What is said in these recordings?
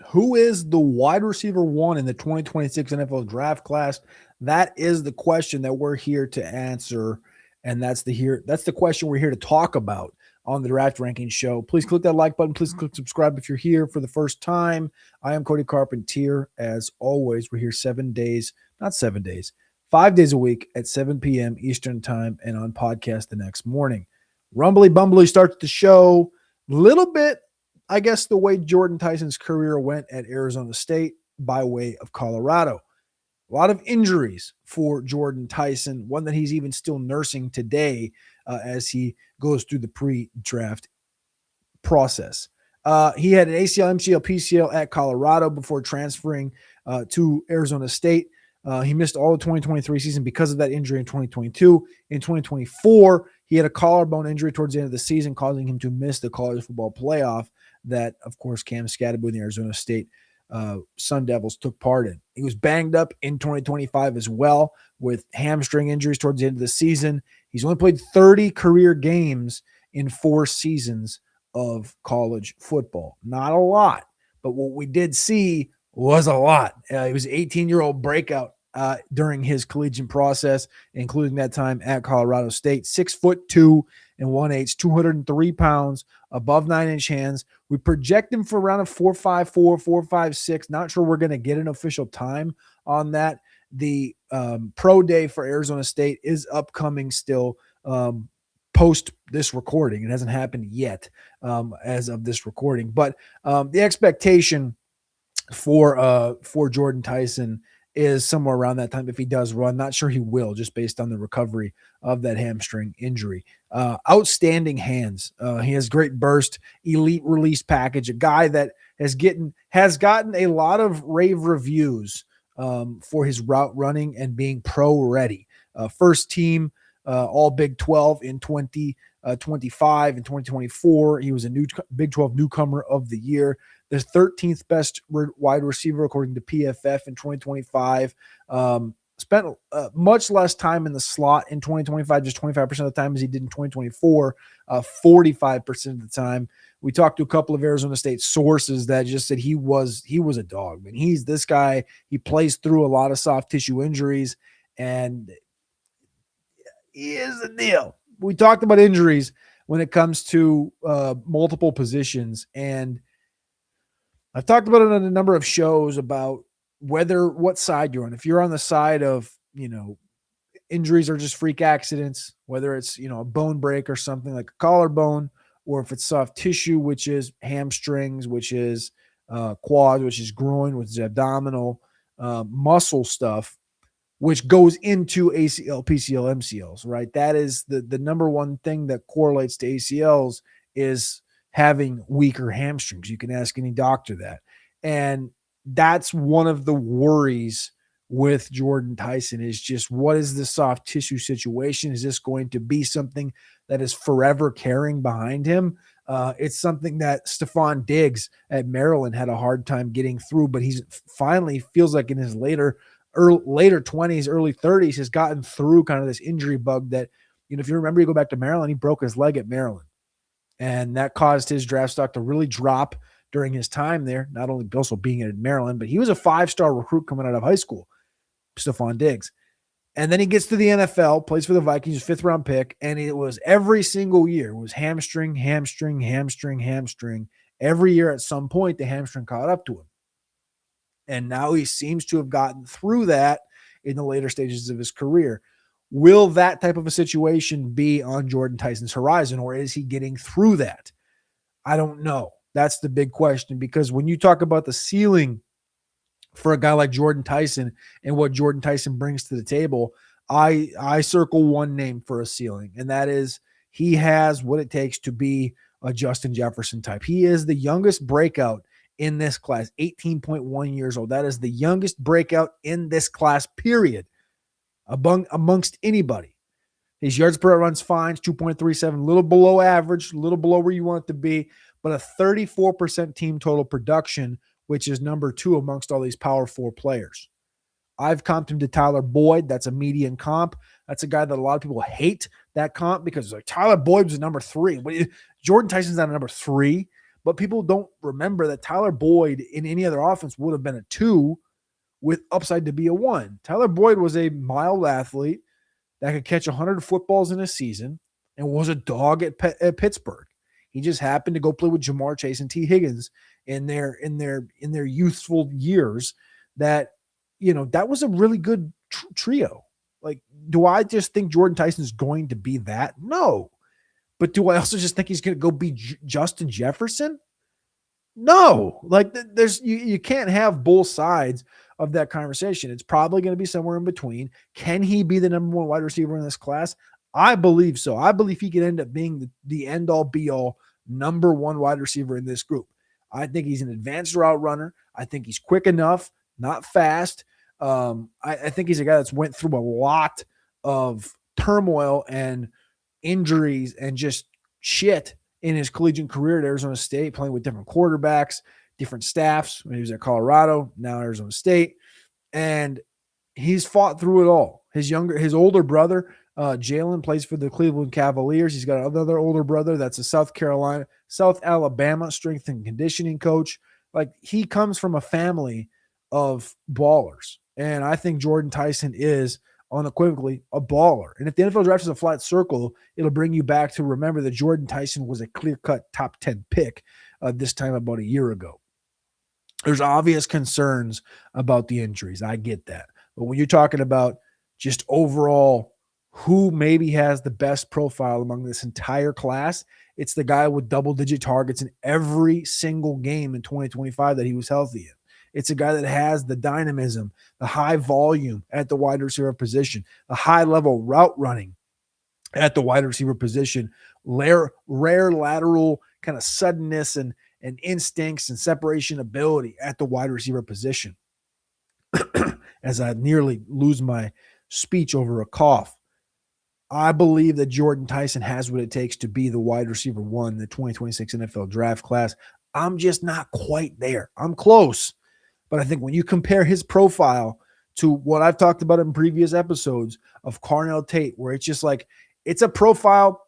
Who is the wide receiver one in the 2026 NFL draft class? That is the question that we're here to answer. And that's the question we're here to talk about on the Draft Ranking Show. Please click that like button. Please click subscribe if you're here for the first time. I am Cody Carpentier. As always, we're here 5 days a week at 7 p.m. Eastern Time and on podcast the next morning. Rumbly Bumbly starts the show. Little bit, I guess, the way Jordyn Tyson's career went at Arizona State by way of Colorado. A lot of injuries for Jordyn Tyson, one that he's even still nursing today as he goes through the pre-draft process. He had an ACL, MCL, PCL at Colorado before transferring to Arizona State. He missed all the 2023 season because of that injury in 2022. In 2024, he had a collarbone injury towards the end of the season, causing him to miss the college football playoff that, of course, Cam Scatterbo and the Arizona State Sun Devils took part in. He was banged up in 2025 as well with hamstring injuries towards the end of the season. He's only played 30 career games in 4 seasons of college football. Not a lot, but what we did see was a lot. He was an 18-year-old breakout during his collegiate process, including that time at Colorado State. 6'2" and 1/8, 203 pounds, above 9-inch hands. We project him for around a 4.54, 4.56. Not sure we're going to get an official time on that. The pro day for Arizona State is upcoming still post this recording. It hasn't happened yet as of this recording, but the expectation for Jordyn Tyson is somewhere around that time if he does run. Not sure he will, just based on the recovery of that hamstring injury. Outstanding hands. He has great burst, elite release package, a guy that has gotten a lot of rave reviews for his route running and being pro ready. First team all Big 12 in 2025 and 2024. He was a new Big 12 newcomer of the year. The 13th best wide receiver according to PFF in 2025. Spent much less time in the slot in 2025, just 25% of the time as he did in 2024, 45% of the time. We talked to a couple of Arizona State sources that just said he was a dog. I mean, he's this guy. He plays through a lot of soft tissue injuries, and he is the deal. We talked about injuries when it comes to multiple positions, and I've talked about it on a number of shows about what side you're on. If you're on the side of, injuries are just freak accidents, whether it's, a bone break or something like a collarbone, or if it's soft tissue, which is hamstrings, which is quads, which is groin, which is abdominal, muscle stuff, which goes into ACL, PCL, MCLs, right? That is the number one thing that correlates to ACLs is having weaker hamstrings. You can ask any doctor that. And that's one of the worries with Jordyn Tyson is just what is the soft tissue situation? Is this going to be something that is forever carrying behind him? It's something that Stephon Diggs at Maryland had a hard time getting through, but he's finally feels like in his later 20s, early 30s has gotten through kind of this injury bug that, if you remember, you go back to Maryland, he broke his leg at Maryland. And that caused his draft stock to really drop during his time there, not only also being in Maryland, but he was a 5-star recruit coming out of high school, Stephon Diggs. And then he gets to the NFL, plays for the Vikings, 5th-round pick, and it was every single year. It was hamstring, hamstring, hamstring, hamstring. Every year at some point, the hamstring caught up to him. And now he seems to have gotten through that in the later stages of his career. Will that type of a situation be on Jordyn Tyson's horizon, or is he getting through that? I don't know. That's the big question, because when you talk about the ceiling for a guy like Jordyn Tyson and what Jordyn Tyson brings to the table, I circle one name for a ceiling, and that is he has what it takes to be a Justin Jefferson type. He is the youngest breakout in this class, 18.1 years old. That is the youngest breakout in this class, period, amongst anybody. His yards per runs fine, 2.37, a little below average, a little below where you want it to be, but a 34% team total production, which is number 2 amongst all these Power 4 players. I've comped him to Tyler Boyd. That's a median comp. That's a guy that a lot of people hate that comp because like Tyler Boyd was a number 3. Jordyn Tyson's not a number 3, But people don't remember that Tyler Boyd in any other offense would have been a 2 with upside to be a 1. Tyler Boyd was a mild athlete that could catch 100 footballs in a season and was a dog at Pittsburgh. He just happened to go play with Jamar Chase and T. Higgins in their youthful years. That, that was a really good trio. Like, do I just think Jordyn Tyson's going to be that? No. But do I also just think he's going to go be Justin Jefferson? No. Like, you can't have both sides of that conversation. It's probably going to be somewhere in between. Can he be the number 1 wide receiver in this class? I believe so. I believe he could end up being the end-all, be-all number 1 wide receiver in this group. I think he's an advanced route runner. I think he's quick enough, not fast. I think he's a guy that's went through a lot of turmoil and injuries and just shit in his collegiate career at Arizona State, playing with different quarterbacks, different staffs. When he was at Colorado, now Arizona State. And he's fought through it all. His older brother, Jalen, plays for the Cleveland Cavaliers. He's got another older brother that's a South Alabama strength and conditioning coach. Like, he comes from a family of ballers. And I think Jordyn Tyson is unequivocally a baller. And if the NFL draft is a flat circle, it'll bring you back to remember that Jordyn Tyson was a clear-cut top 10 pick this time about a year ago. There's obvious concerns about the injuries. I get that. But when you're talking about just overall who maybe has the best profile among this entire class, it's the guy with double-digit targets in every single game in 2025 that he was healthy in. It's a guy that has the dynamism, the high volume at the wide receiver position, the high-level route running at the wide receiver position, rare lateral kind of suddenness and instincts and separation ability at the wide receiver position. As I nearly lose my speech over a cough, I believe that Jordyn Tyson has what it takes to be the wide receiver 1 in the 2026 NFL draft class. I'm just not quite there. I'm close. But I think when you compare his profile to what I've talked about in previous episodes of Carnell Tate, where it's just like, it's a profile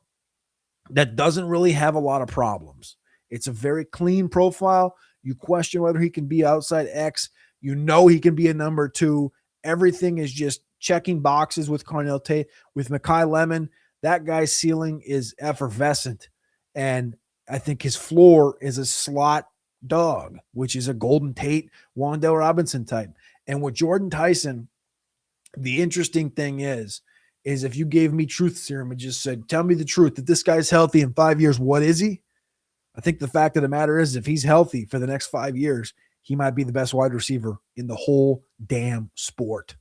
that doesn't really have a lot of problems. It's a very clean profile. You question whether he can be outside X. You know he can be a number 2. Everything is just checking boxes with Carnell Tate. With Mekhi Lemon, that guy's ceiling is effervescent. And I think his floor is a slot dog, which is a Golden Tate, Wan'Dale Robinson type. And with Jordyn Tyson, the interesting thing is if you gave me truth serum and just said, tell me the truth, that this guy's healthy in 5 years, what is he? I think the fact of the matter is, if he's healthy for the next 5 years, he might be the best wide receiver in the whole damn sport.